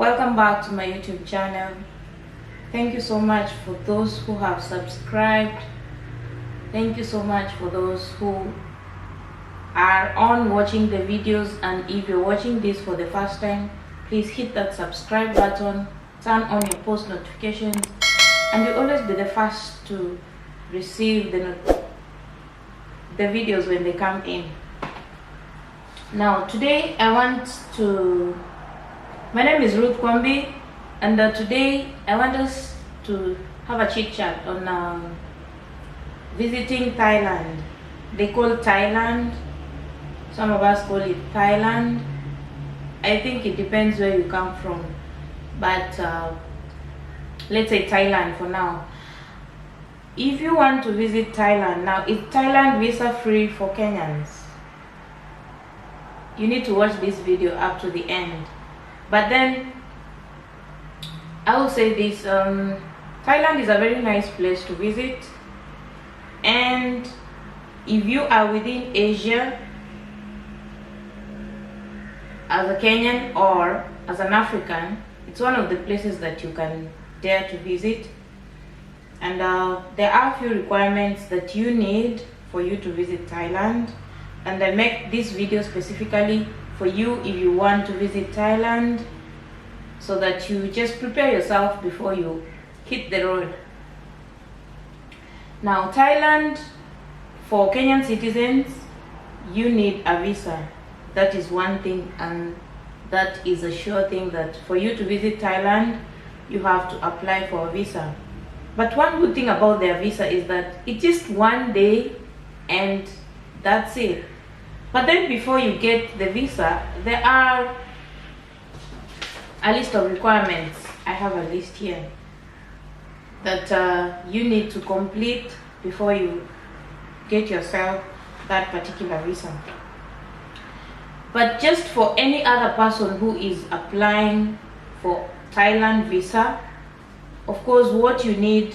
welcome back to my YouTube channel. Thank you so much for those who have subscribed. Thank you so much for those who are on watching the videos, and if you're watching this for the first time, please hit that subscribe button, turn on your post notifications, and you'll always be the first to receive the videos when they come in. Now today my name is Ruth Kwamby, and today I want us to have a chit chat on visiting Thailand. They call Thailand, some of us call it Thailand. I think it depends where you come from, but let's say Thailand for now. If you want to visit Thailand, now is Thailand visa free for Kenyans? You need to watch this video up to the end. But then I will say this, Thailand is a very nice place to visit, and if you are within Asia as a Kenyan or as an African, it's one of the places that you can dare to visit. And there are a few requirements that you need for you to visit Thailand, and I make this video specifically for you if you want to visit Thailand, so that you just prepare yourself before you hit the road. Now Thailand, for Kenyan citizens, you need a visa. That is one thing, and that is a sure thing, that for you to visit Thailand you have to apply for a visa. But one good thing about their visa is that it's just 1 day and that's it. But then before you get the visa, there are a list of requirements. I have a list here that you need to complete before you get yourself that particular visa. But just for any other person who is applying for Thailand visa, of course what you need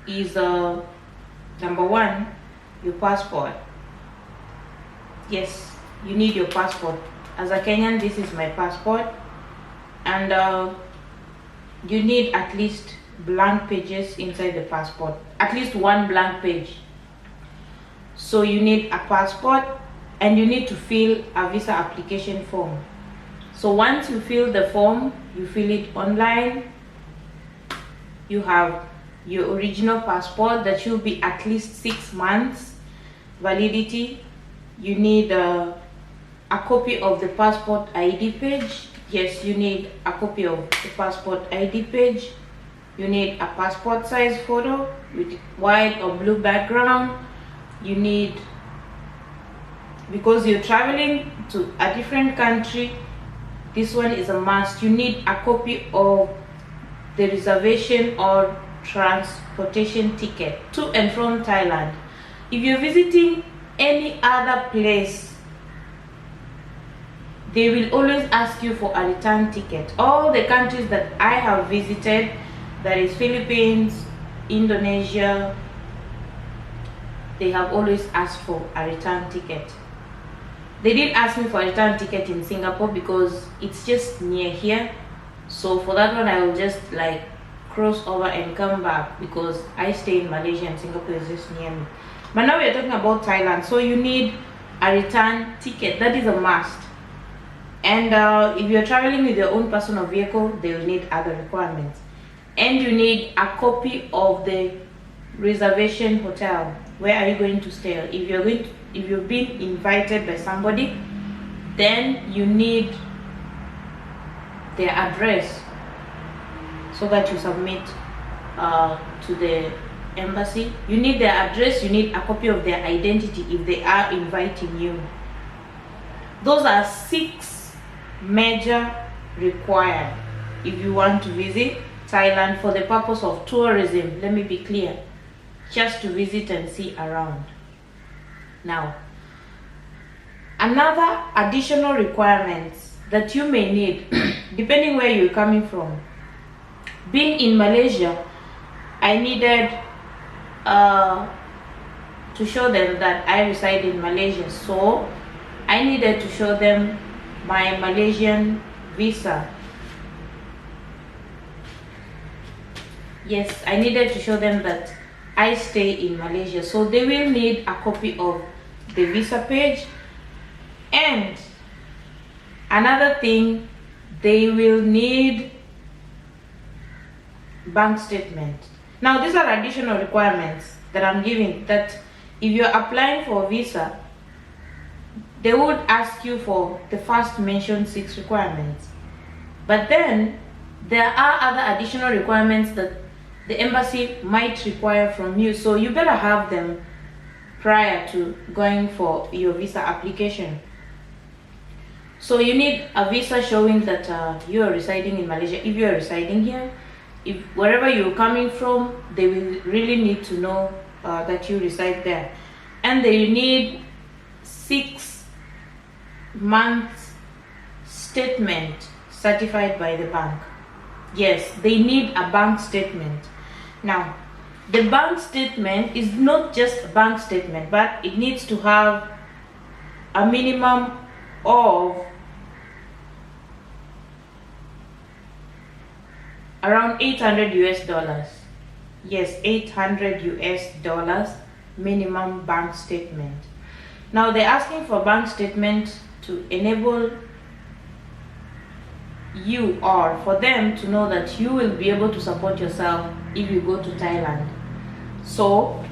is number one, your passport. Yes, you need your passport. As a Kenyan, this is my passport, and you need at least blank pages inside the passport, at least one blank page. So you need a passport, and you need to fill a visa application form. So once you fill the form, you fill it online, you have your original passport that should be at least 6 months validity. You need a copy of the passport ID page. Yes, you need a copy of the passport ID page. You need a passport size photo with white or blue background. You need, because you're traveling to a different country, this one is a must. You need a copy of the reservation or transportation ticket to and from Thailand. If you're visiting any other place, they will always ask you for a return ticket. All the countries that I have visited, that is Philippines, Indonesia, they have always asked for a return ticket. They did ask me for a return ticket in Singapore because it's just near here. So for that one, I will just like cross over and come back, because I stay in Malaysia and Singapore is just near me. But now we are talking about Thailand, so you need a return ticket. That is a must. And if you're traveling with your own personal vehicle, they will need other requirements. And you need a copy of the reservation hotel. Where are you going to stay? If you've been invited by somebody, then you need their address so that you submit to the embassy. You need their address, you need a copy of their identity if they are inviting you. Those are 6 major required if you want to visit Thailand for the purpose of tourism. Let me be clear, just to visit and see around. Now, another additional requirements that you may need depending where you're coming from. Being in Malaysia, I needed to show them that I reside in Malaysia, so I needed to show them my Malaysian visa. yes, I needed to show them that I stay in Malaysia. So they will need a copy of the visa page, and another thing, they will need bank statement. Now these are additional requirements that I'm giving, that if you're applying for a visa, they would ask you for the first mentioned 6 requirements. But then there are other additional requirements that the embassy might require from you. So you better have them prior to going for your visa application. So you need a visa showing that you are residing in Malaysia. If you are residing here, if wherever you're coming from, they will really need to know that you reside there. And they need 6 months statement certified by the bank. Yes, they need a bank statement. Now, the bank statement is not just a bank statement, but it needs to have a minimum of around $800. Yes, $800 minimum bank statement. Now they're asking for bank statement to enable you, or for them to know that you will be able to support yourself if you go to Thailand. So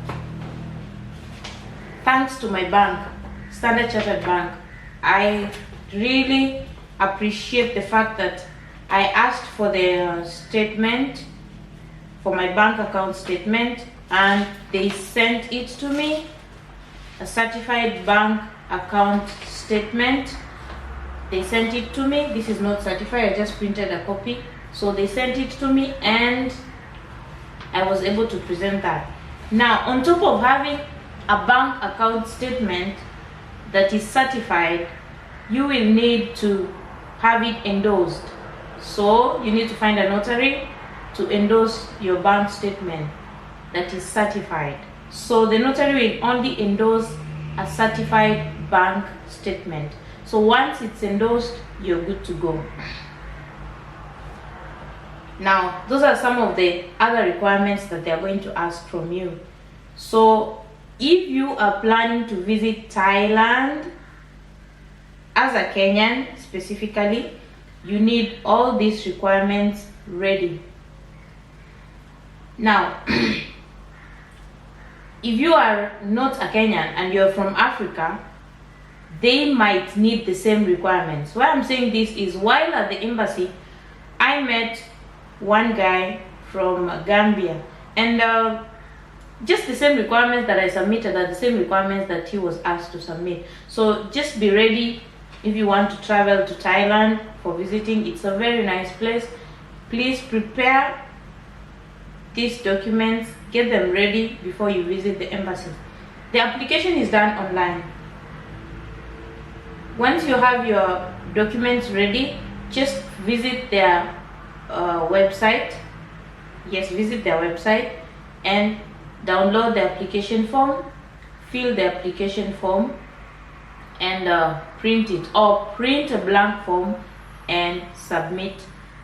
thanks to my bank, Standard Chartered Bank, I really appreciate the fact that I asked for the statement, for my bank account statement, and they sent it to me, a certified bank account statement. They sent it to me. This is not certified, I just printed a copy. So they sent it to me and I was able to present that. Now, on top of having a bank account statement that is certified, you will need to have it endorsed. So you need to find a notary to endorse your bank statement that is certified. So the notary will only endorse a certified bank statement. So once it's endorsed, you're good to go. Now, those are some of the other requirements that they're going to ask from you. So if you are planning to visit Thailand as a Kenyan specifically, you need all these requirements ready. Now, if you are not a Kenyan and you're from Africa, they might need the same requirements. Why I'm saying this is, while at the embassy, I met one guy from Gambia, and just the same requirements that I submitted are the same requirements that he was asked to submit. So just be ready if you want to travel to Thailand for visiting. It's a very nice place. Please prepare these documents, get them ready before you visit the embassy. The application is done online. Once you have your documents ready, just visit their website. Yes, visit their website and download the application form, fill the application form, and print it, or print a blank form and submit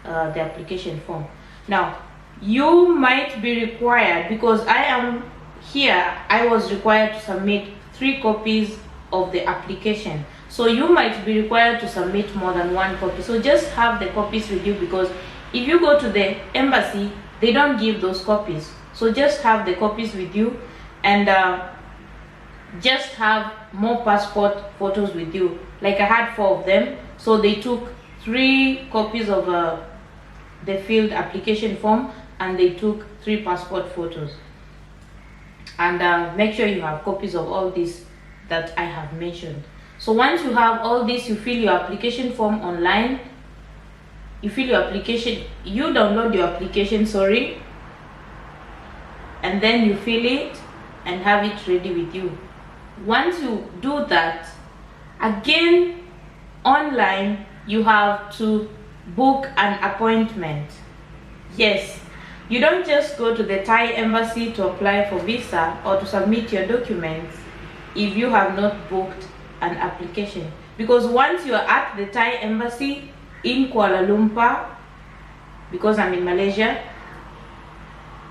the application form. Now, you might be required, because I am here, I was required to submit 3 copies of the application. So you might be required to submit more than 1 copy. So just have the copies with you, because if you go to the embassy, they don't give those copies. So just have the copies with you, and just have more passport photos with you. Like I had 4 of them, so they took 3 copies of the filled application form, and they took 3 passport photos. And make sure you have copies of all this that I have mentioned. So once you have all this, you fill your application form online. You fill your application, you download your application, and then you fill it and have it ready with you. Once you do that, again online, you have to book an appointment. Yes, you don't just go to the Thai embassy to apply for visa or to submit your documents if you have not booked an application. Because once you are at the Thai embassy in Kuala Lumpur, because I'm in Malaysia,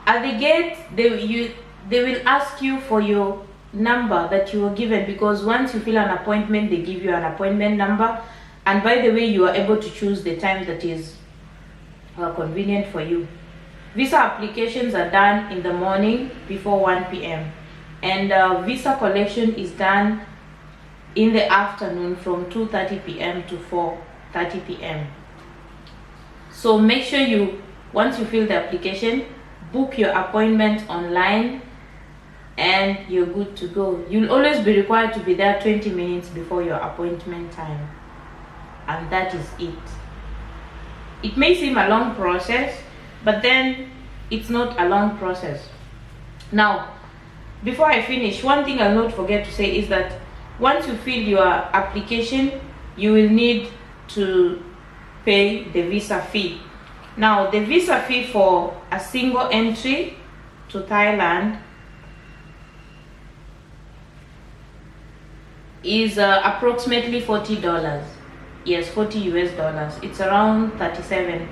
At the gate, they will ask you for your number that you were given, because once you fill an appointment, they give you an appointment number. And by the way, you are able to choose the time that is convenient for you. Visa applications are done in the morning before 1 p.m. and visa collection is done in the afternoon from 2:30 p.m. to 4:30 p.m. So make sure once you fill the application, book your appointment online and you're good to go. You'll always be required to be there 20 minutes before your appointment time. And that is it. It may seem a long process, but then it's not a long process. Now, before I finish, one thing I'll not forget to say is that once you fill your application, you will need to pay the visa fee. Now, the visa fee for a single entry to Thailand is approximately $40. Yes, $40 US. It's around 37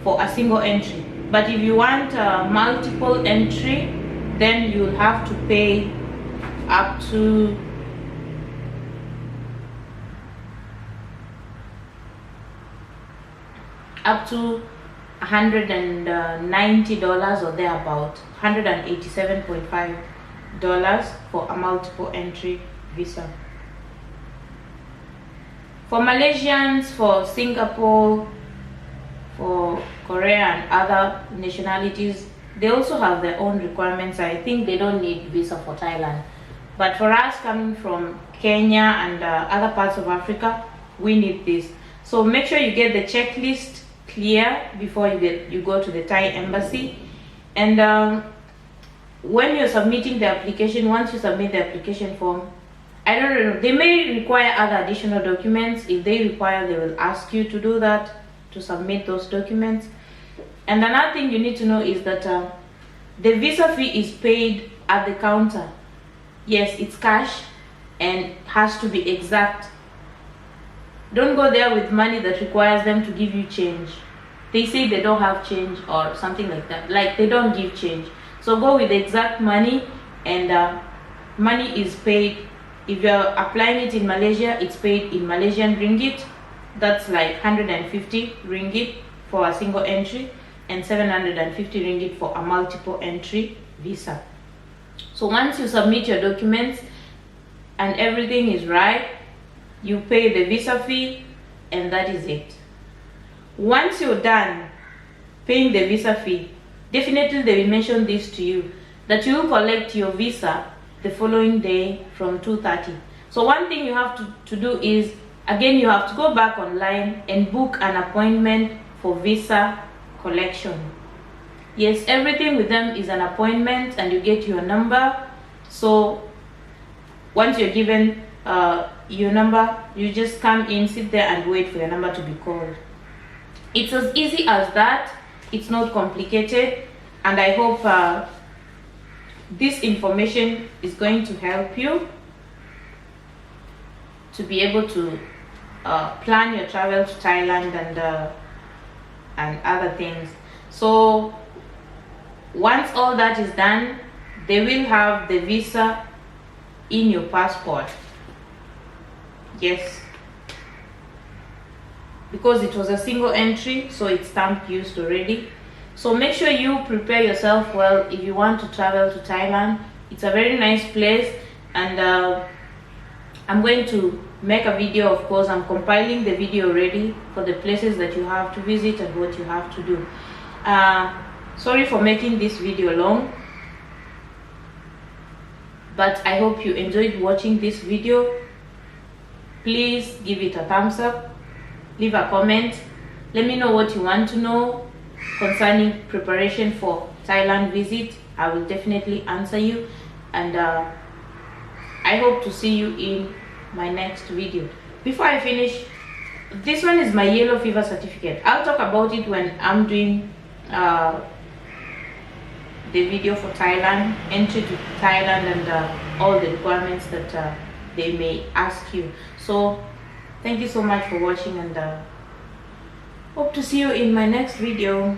for a single entry. But if you want multiple entry, then you'll have to pay up to $190 or thereabout, $187.5 for a multiple entry visa. For Malaysians, for Singapore, for Korea and other nationalities, they also have their own requirements. I think they don't need visa for Thailand. But for us coming from Kenya and other parts of Africa, we need this. So make sure you get the checklist clear before you go to the Thai embassy. And when you're submitting the application, once you submit the application form, I don't know, they may require other additional documents. If they require, they will ask you to do that, to submit those documents. And another thing you need to know is that the visa fee is paid at the counter. Yes, it's cash and has to be exact. Don't go there with money that requires them to give you change. They say they don't have change or something like that. Like they don't give change. So go with the exact money, and money is paid. If you're applying it in Malaysia, it's paid in Malaysian ringgit. That's like 150 ringgit for a single entry and 750 ringgit for a multiple entry visa. So once you submit your documents and everything is right, you pay the visa fee and that is it. Once you're done paying the visa fee, definitely they will mention this to you, that you will collect your visa the following day from 2:30. So one thing you have to do is, again, you have to go back online and book an appointment for visa collection. Yes, everything with them is an appointment and you get your number. So once you're given your number, you just come in, sit there and wait for your number to be called. It's as easy as that. It's not complicated, and I hope this information is going to help you to be able to plan your travel to Thailand and other things. So once all that is done, they will have the visa in your passport. Yes, because it was a single entry, so it's stamp used already. So make sure you prepare yourself well if you want to travel to Thailand. It's a very nice place, and I'm going to make a video. Of course, I'm compiling the video already for the places that you have to visit and what you have to do. Sorry for making this video long, but I hope you enjoyed watching this video. Please give it a thumbs up, leave a comment, let me know what you want to know concerning preparation for Thailand visit. I will definitely answer you, and I hope to see you in my next video. Before I finish, this one is my yellow fever certificate. I'll talk about it when I'm doing the video for Thailand, entry to Thailand, and all the requirements that they may ask you. So thank you so much for watching, and hope to see you in my next video.